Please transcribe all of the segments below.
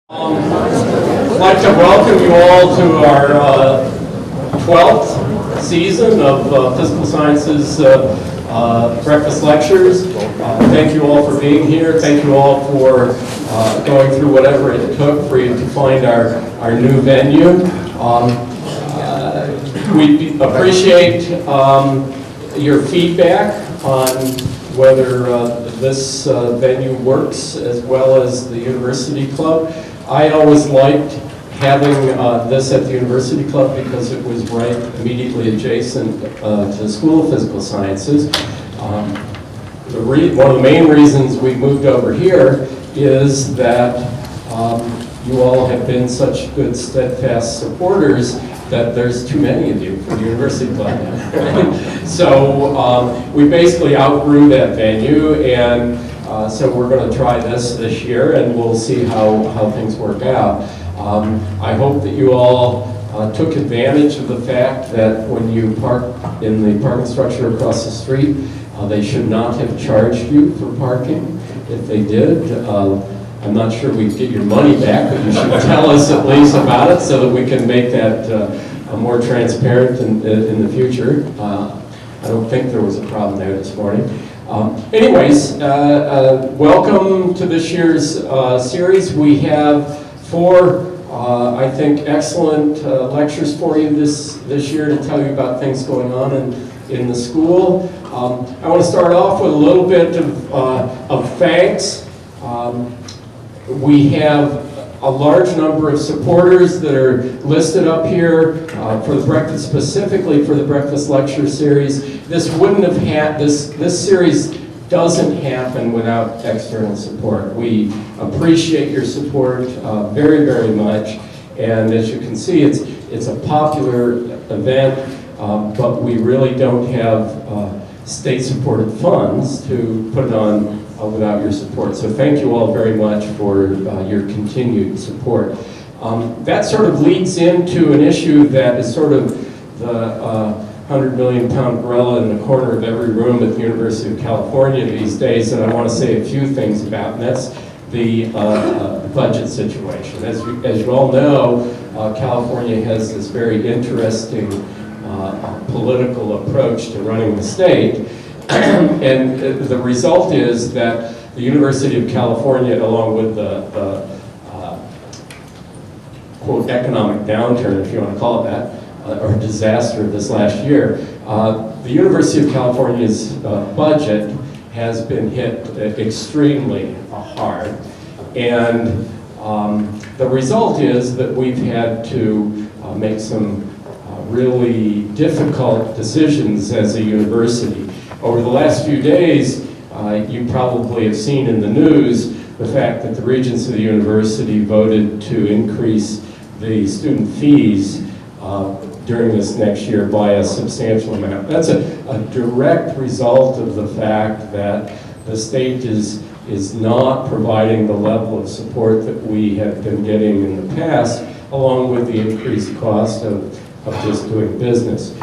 I'd like to welcome you all to our 12th season of Physical Sciences Breakfast Lectures. Thank you all for being here. Thank you all for going through whatever it took for you to find our new venue. We appreciate your feedback on whether this venue works as well as the University Club. I always liked having this at the University Club because it was right immediately adjacent to the School of Physical Sciences. One of the main reasons we moved over here is that you all have been such good, steadfast supporters that there's too many of you for the University Club. So we basically outgrew that venue, and so we're going to try this year, and we'll see how things work out. I hope that you all took advantage of the fact that when you park in the parking structure across the street, they should not have charged you for parking. If they did, I'm not sure we'd get your money back, but you should tell us at least about it so that we can make that more transparent in the future. I don't think there was a problem there this morning. Anyways, welcome to this year's series. We have four, I think, excellent lectures for you this year to tell you about things going on in the school. I want to start off with a little bit of thanks. We have a large number of supporters that are listed up here for the breakfast, specifically for the breakfast lecture series. This wouldn't have had this series doesn't happen without external support. We appreciate your support very, very much, and as you can see, it's a popular event, but we really don't have state-supported funds to put it on without your support. So thank you all very much for your continued support. That sort of leads into an issue that is sort of the 100 million pound gorilla in the corner of every room at the University of California these days, and I want to say a few things about, and that's the budget situation. As you all know, California has this very interesting political approach to running the state. And the result is that the University of California, along with the quote, economic downturn, if you want to call it that, or disaster of this last year, the University of California's budget has been hit extremely hard. And the result is that we've had to make some really difficult decisions as a university. Over the last few days, you probably have seen in the news the fact that the Regents of the University voted to increase the student fees during this next year by a substantial amount. That's a direct result of the fact that the state is not providing the level of support that we have been getting in the past, along with the increased cost of just doing business.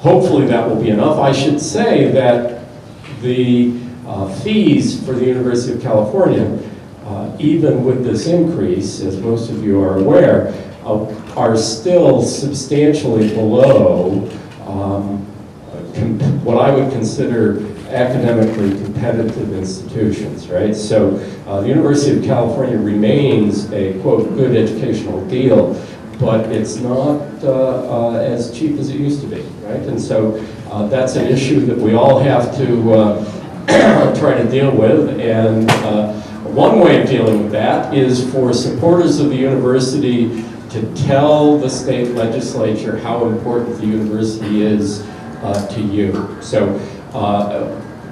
Hopefully that will be enough. I should say that the fees for the University of California, even with this increase, as most of you are aware, are still substantially below what I would consider academically competitive institutions, right? So the University of California remains a, quote, good educational deal, but it's not as cheap as it used to be, right? And so that's an issue that we all have to try to deal with, and one way of dealing with that is for supporters of the university to tell the state legislature how important the university is to you. So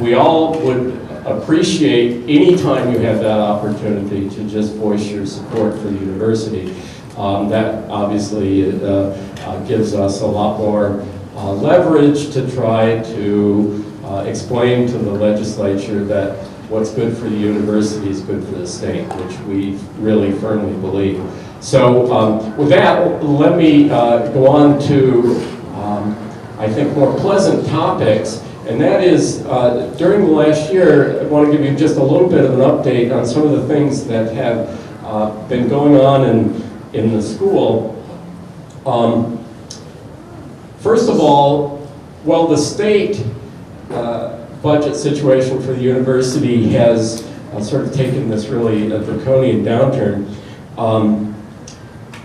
we all would appreciate any time you have that opportunity to just voice your support for the university. That obviously gives us a lot more leverage to try to explain to the legislature that what's good for the university is good for the state, which we really firmly believe. So with that, let me go on to, I think, more pleasant topics. And that is, during the last year, I want to give you just a little bit of an update on some of the things that have been going on in the school. First of all, well, the state budget situation for the university has sort of taken this really draconian downturn.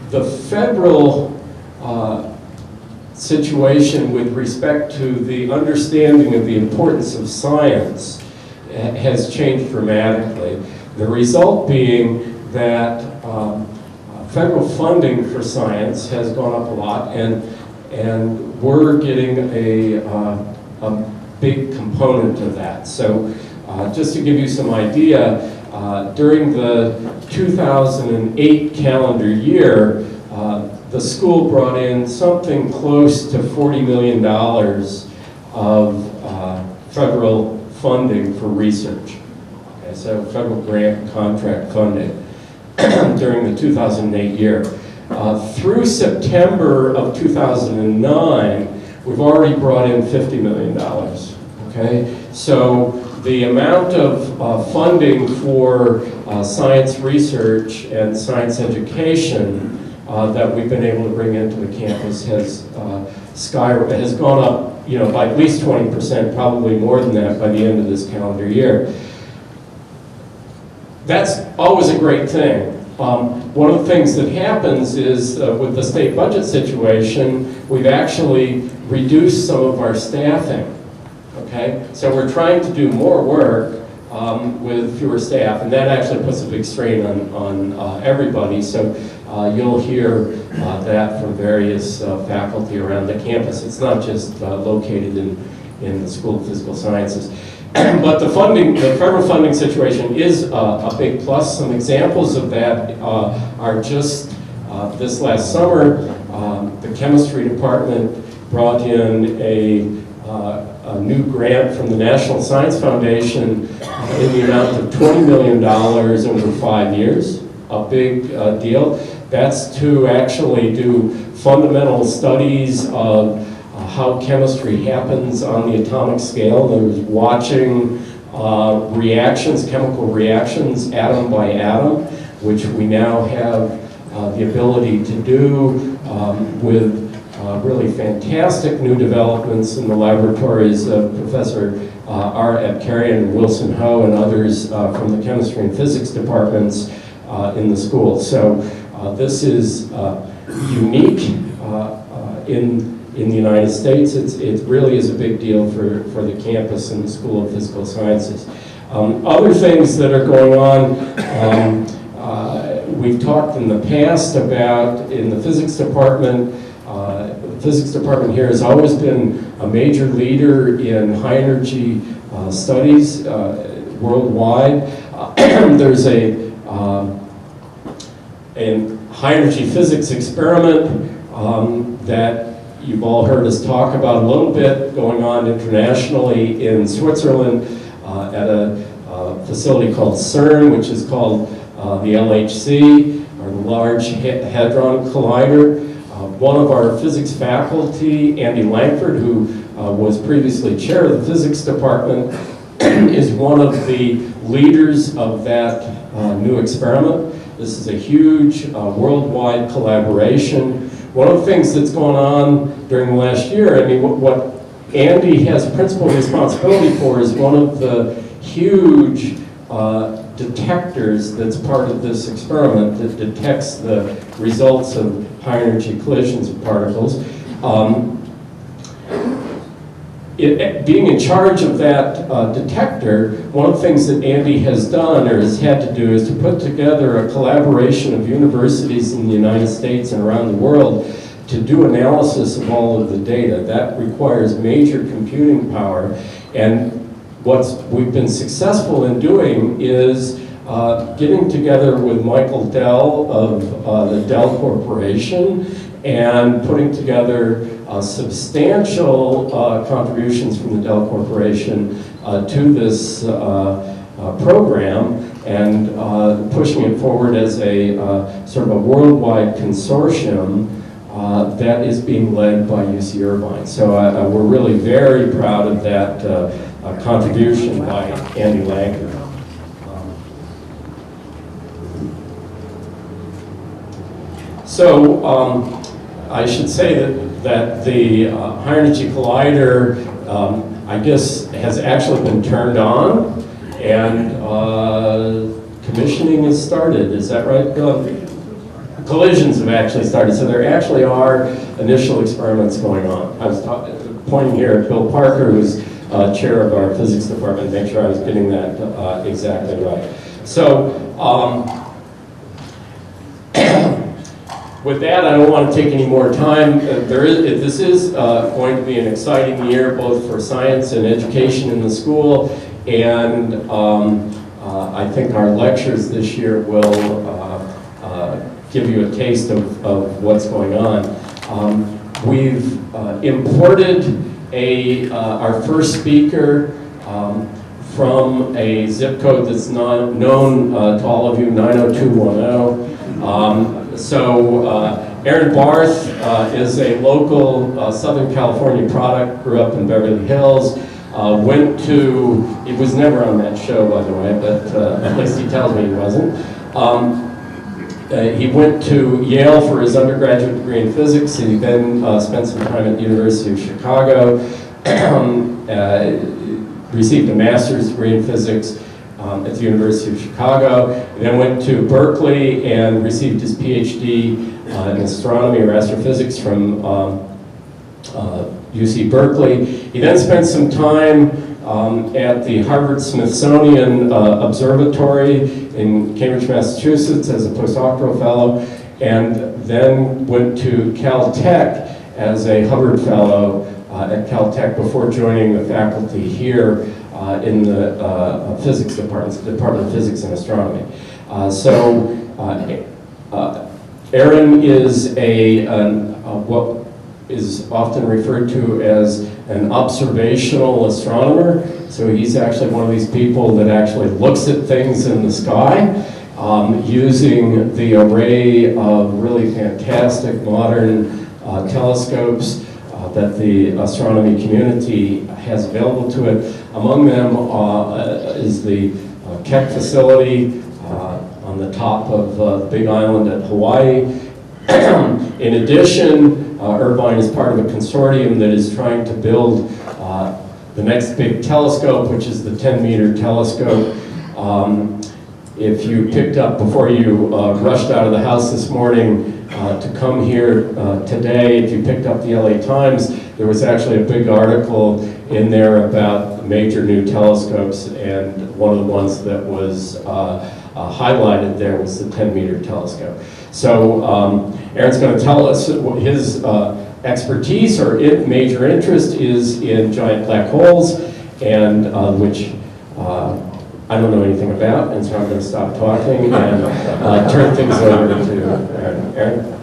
The federal situation with respect to the understanding of the importance of science has changed dramatically. The result being that federal funding for science has gone up a lot, and we're getting a big component of that. So just to give you some idea, during the 2008 calendar year, the school brought in something close to $40 million of federal funding for research. Okay, so federal grant and contract funding during the 2008 year. Through September of 2009, we've already brought in $50 million. Okay, so the amount of funding for science research and science education that we've been able to bring into the campus has has gone up, by at least 20%, probably more than that by the end of this calendar year. That's always a great thing. One of the things that happens is with the state budget situation, we've actually reduced some of our staffing. Okay, so we're trying to do more work with fewer staff, and that actually puts a big strain on everybody. So you'll hear that from various faculty around the campus. It's not just located in the School of Physical Sciences. But the federal funding situation is a big plus. Some examples of that are just this last summer, the chemistry department brought in a new grant from the National Science Foundation in the amount of $20 million over 5 years, a big deal. That's to actually do fundamental studies of how chemistry happens on the atomic scale. There's watching reactions, chemical reactions, atom by atom, which we now have the ability to do with really fantastic new developments in the laboratories of Professor R. Abkarian and Wilson Ho and others from the chemistry and physics departments in the school. So this is unique in the United States. It really is a big deal for the campus and the School of Physical Sciences. Other things that are going on, we've talked in the past about in the physics department. The physics department here has always been a major leader in high energy studies worldwide. There's a high energy physics experiment that you've all heard us talk about a little bit, going on internationally in Switzerland at a facility called CERN, which is called the LHC, or the Large Hadron Collider. One of our physics faculty, Andy Langford, who was previously chair of the physics department, is one of the leaders of that new experiment. This is a huge worldwide collaboration. One of the things that's going on during the last year, I mean, what Andy has principal responsibility for is one of the huge detectors that's part of this experiment that detects the results of high energy collisions of particles. Being in charge of that detector, one of the things that Andy has done or has had to do is to put together a collaboration of universities in the United States and around the world to do analysis of all of the data. That requires major computing power, and what we've been successful in doing is getting together with Michael Dell of the Dell Corporation and putting together substantial contributions from the Dell Corporation to this program, and pushing it forward as a sort of a worldwide consortium that is being led by UC Irvine. So we're really very proud of that contribution by Andy Lanker. So I should say that the High Energy Collider, I guess, has actually been turned on, and commissioning has started. Is that right? Collisions have actually started, so there actually are initial experiments going on. I was pointing here at Bill Parker, who's chair of our physics department, to make sure I was getting that exactly right. So, with that, I don't want to take any more time. This is going to be an exciting year, both for science and education in the school, and I think our lectures this year will give you a taste of what's going on. We've imported our first speaker from a zip code that's not known to all of you, 90210. Aaron Barth is a local Southern California product, grew up in Beverly Hills, he was never on that show, by the way, but at least he tells me he wasn't. He went to Yale for his undergraduate degree in physics. He then spent some time at the University of Chicago, received a master's degree in physics at the University of Chicago. He then went to Berkeley and received his PhD in astronomy or astrophysics from UC Berkeley. He then spent some time at the Harvard-Smithsonian Observatory in Cambridge, Massachusetts as a postdoctoral fellow, and then went to Caltech as a Hubbard Fellow at Caltech before joining the faculty here in the physics department, the Department of Physics and Astronomy. Aaron is what is often referred to as an observational astronomer. So he's actually one of these people that actually looks at things in the sky using the array of really fantastic modern telescopes that the astronomy community has available to it. Among them is the Keck facility on the top of Big Island at Hawaii. In addition, Irvine is part of a consortium that is trying to build the next big telescope, which is the 10-meter telescope. If you picked up, before you rushed out of the house this morning to come here today, if you picked up the LA Times, there was actually a big article in there about major new telescopes, and one of the ones that was highlighted there was the 10-meter telescope. So Aaron's going to tell us what his expertise or major interest is in giant black holes, and which I don't know anything about, and so I'm going to stop talking and turn things over to Aaron. Aaron?